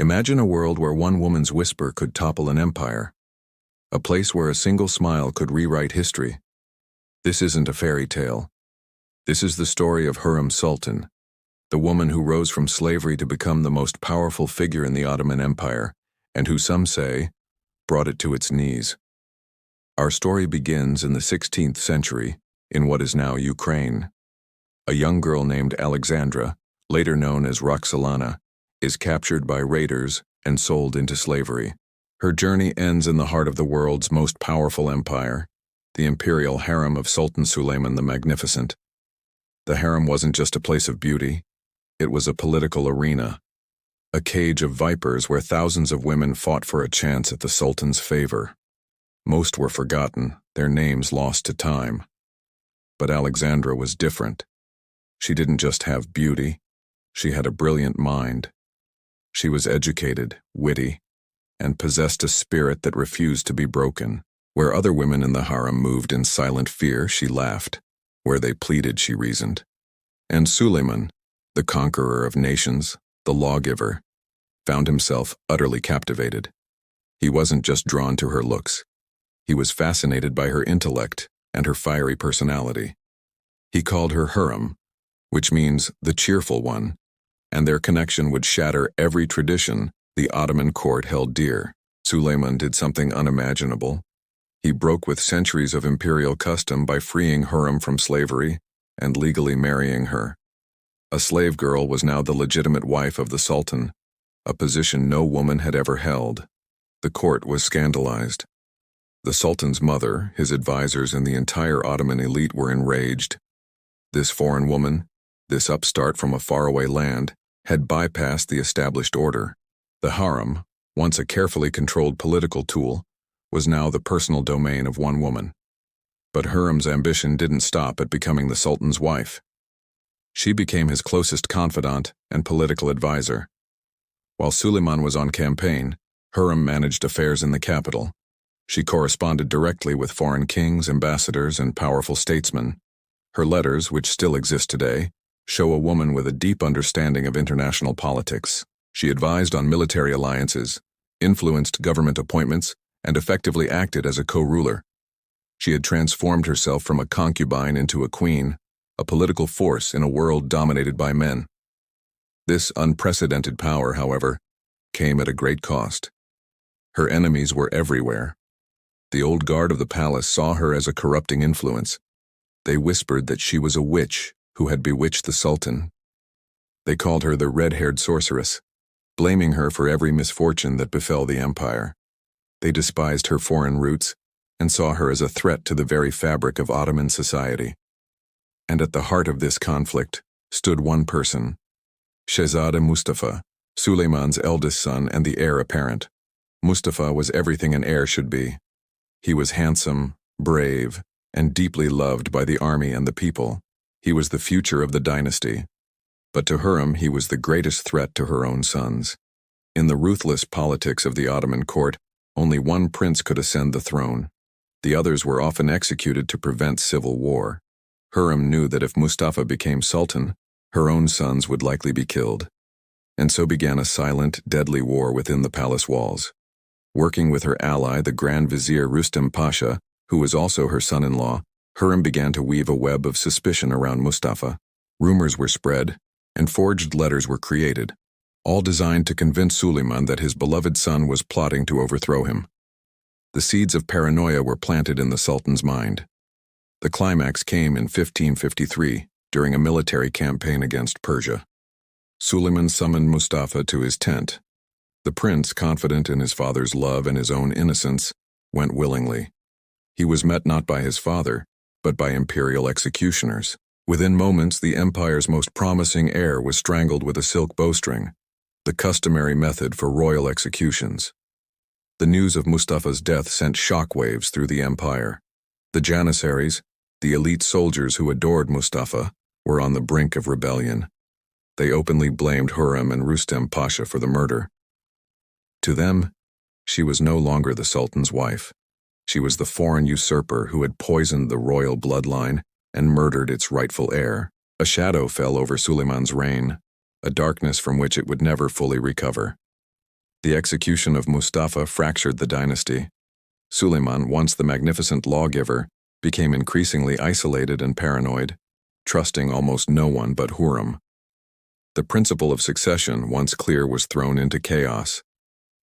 Imagine a world where one woman's whisper could topple an empire, a place where a single smile could rewrite history. This isn't a fairy tale. This is the story of Hurrem Sultan, the woman who rose from slavery to become the most powerful figure in the Ottoman Empire, and who, some say, brought it to its knees. Our story begins in the 16th century, in what is now Ukraine. A young girl named Alexandra, later known as Roxelana, is captured by raiders and sold into slavery. Her journey ends in the heart of the world's most powerful empire, the imperial harem of Sultan Suleiman the Magnificent. The harem wasn't just a place of beauty, it was a political arena, a cage of vipers where thousands of women fought for a chance at the sultan's favor. Most were forgotten, their names lost to time. But Alexandra was different. She didn't just have beauty, she had a brilliant mind. She was educated, witty, and possessed a spirit that refused to be broken. Where other women in the harem moved in silent fear, she laughed. Where they pleaded, she reasoned. And Suleiman, the conqueror of nations, the lawgiver, found himself utterly captivated. He wasn't just drawn to her looks. He was fascinated by her intellect and her fiery personality. He called her Hurrem, which means the cheerful one, and their connection would shatter every tradition the Ottoman court held dear. Suleiman did something unimaginable. He broke with centuries of imperial custom by freeing Hurrem from slavery and legally marrying her. A slave girl was now the legitimate wife of the Sultan, a position no woman had ever held. The court was scandalized. The Sultan's mother, his advisors, and the entire Ottoman elite were enraged. This foreign woman, this upstart from a faraway land, had bypassed the established order. The harem, once a carefully controlled political tool, was now the personal domain of one woman. But Hurrem's ambition didn't stop at becoming the Sultan's wife. She became his closest confidant and political advisor. While Suleiman was on campaign, Hurrem managed affairs in the capital. She corresponded directly with foreign kings, ambassadors, and powerful statesmen. Her letters, which still exist today, show a woman with a deep understanding of international politics. She advised on military alliances, influenced government appointments, and effectively acted as a co-ruler. She had transformed herself from a concubine into a queen, a political force in a world dominated by men. This unprecedented power, however, came at a great cost. Her enemies were everywhere. The old guard of the palace saw her as a corrupting influence. They whispered that she was a witch who had bewitched the Sultan. They called her the red-haired sorceress, blaming her for every misfortune that befell the empire. They despised her foreign roots and saw her as a threat to the very fabric of Ottoman society. And at the heart of this conflict stood one person, Shehzada Mustafa, Suleiman's eldest son and the heir apparent. Mustafa was everything an heir should be. He was handsome, brave, and deeply loved by the army and the people. He was the future of the dynasty. But to Hurrem, he was the greatest threat to her own sons. In the ruthless politics of the Ottoman court, only one prince could ascend the throne. The others were often executed to prevent civil war. Hurrem knew that if Mustafa became sultan, her own sons would likely be killed. And so began a silent, deadly war within the palace walls. Working with her ally, the Grand Vizier Rustem Pasha, who was also her son-in-law, Hurrem began to weave a web of suspicion around Mustafa. Rumors were spread, and forged letters were created, all designed to convince Suleiman that his beloved son was plotting to overthrow him. The seeds of paranoia were planted in the Sultan's mind. The climax came in 1553, during a military campaign against Persia. Suleiman summoned Mustafa to his tent. The prince, confident in his father's love and his own innocence, went willingly. He was met not by his father, but by imperial executioners. Within moments, the empire's most promising heir was strangled with a silk bowstring, the customary method for royal executions. The news of Mustafa's death sent shockwaves through the empire. The Janissaries, the elite soldiers who adored Mustafa, were on the brink of rebellion. They openly blamed Hurrem and Rustem Pasha for the murder. To them, she was no longer the Sultan's wife. She was the foreign usurper who had poisoned the royal bloodline and murdered its rightful heir. A shadow fell over Suleiman's reign, a darkness from which it would never fully recover. The execution of Mustafa fractured the dynasty. Suleiman, once the magnificent lawgiver, became increasingly isolated and paranoid, trusting almost no one but Hurrem. The principle of succession, once clear, was thrown into chaos.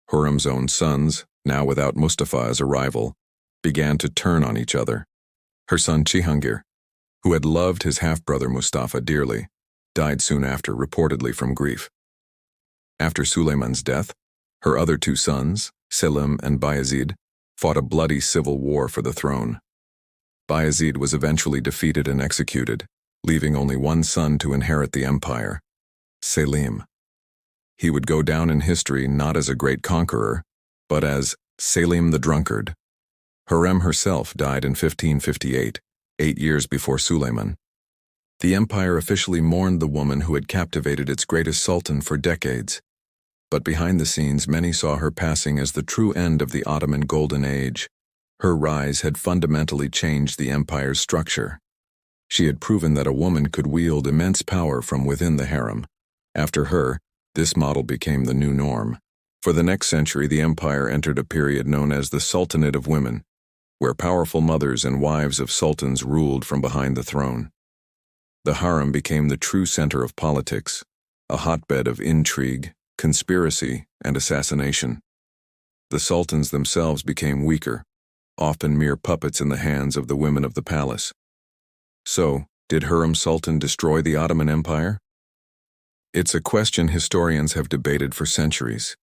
Hurrem's own sons, now without Mustafa as a rival, began to turn on each other. Her son Cihangir, who had loved his half-brother Mustafa dearly, died soon after, reportedly from grief. After Suleiman's death, her other two sons, Selim and Bayezid, fought a bloody civil war for the throne. Bayezid was eventually defeated and executed, leaving only one son to inherit the empire, Selim. He would go down in history not as a great conqueror, but as Selim the Drunkard. Hurrem herself died in 1558, 8 years before Suleiman. The empire officially mourned the woman who had captivated its greatest sultan for decades. But behind the scenes, many saw her passing as the true end of the Ottoman Golden Age. Her rise had fundamentally changed the empire's structure. She had proven that a woman could wield immense power from within the harem. After her, this model became the new norm. For the next century, the empire entered a period known as the Sultanate of Women, where powerful mothers and wives of sultans ruled from behind the throne. The harem became the true center of politics, a hotbed of intrigue, conspiracy, and assassination. The sultans themselves became weaker, often mere puppets in the hands of the women of the palace. So, did Hurrem Sultan destroy the Ottoman Empire? It's a question historians have debated for centuries.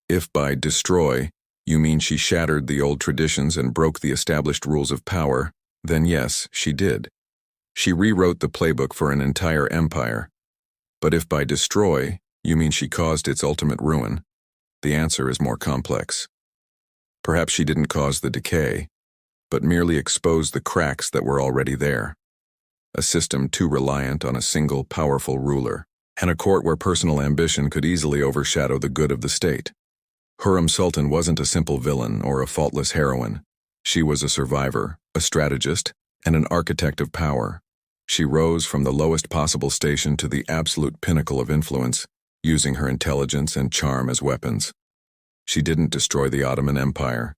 If by destroy, you mean she shattered the old traditions and broke the established rules of power, then yes, she did. She rewrote the playbook for an entire empire. But if by destroy, you mean she caused its ultimate ruin, the answer is more complex. Perhaps she didn't cause the decay, but merely exposed the cracks that were already there. A system too reliant on a single powerful ruler, and a court where personal ambition could easily overshadow the good of the state. Hurrem Sultan wasn't a simple villain or a faultless heroine. She was a survivor, a strategist, and an architect of power. She rose from the lowest possible station to the absolute pinnacle of influence, using her intelligence and charm as weapons. She didn't destroy the Ottoman Empire.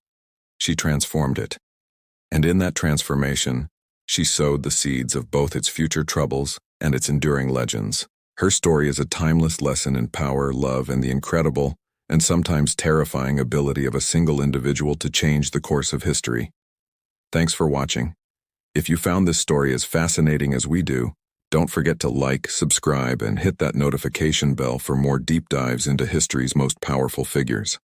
She transformed it. And in that transformation, she sowed the seeds of both its future troubles and its enduring legends. Her story is a timeless lesson in power, love, and the incredible, and sometimes terrifying ability of a single individual to change the course of history. Thanks for watching. If you found this story as fascinating as we do, don't forget to like, subscribe, and hit that notification bell for more deep dives into history's most powerful figures.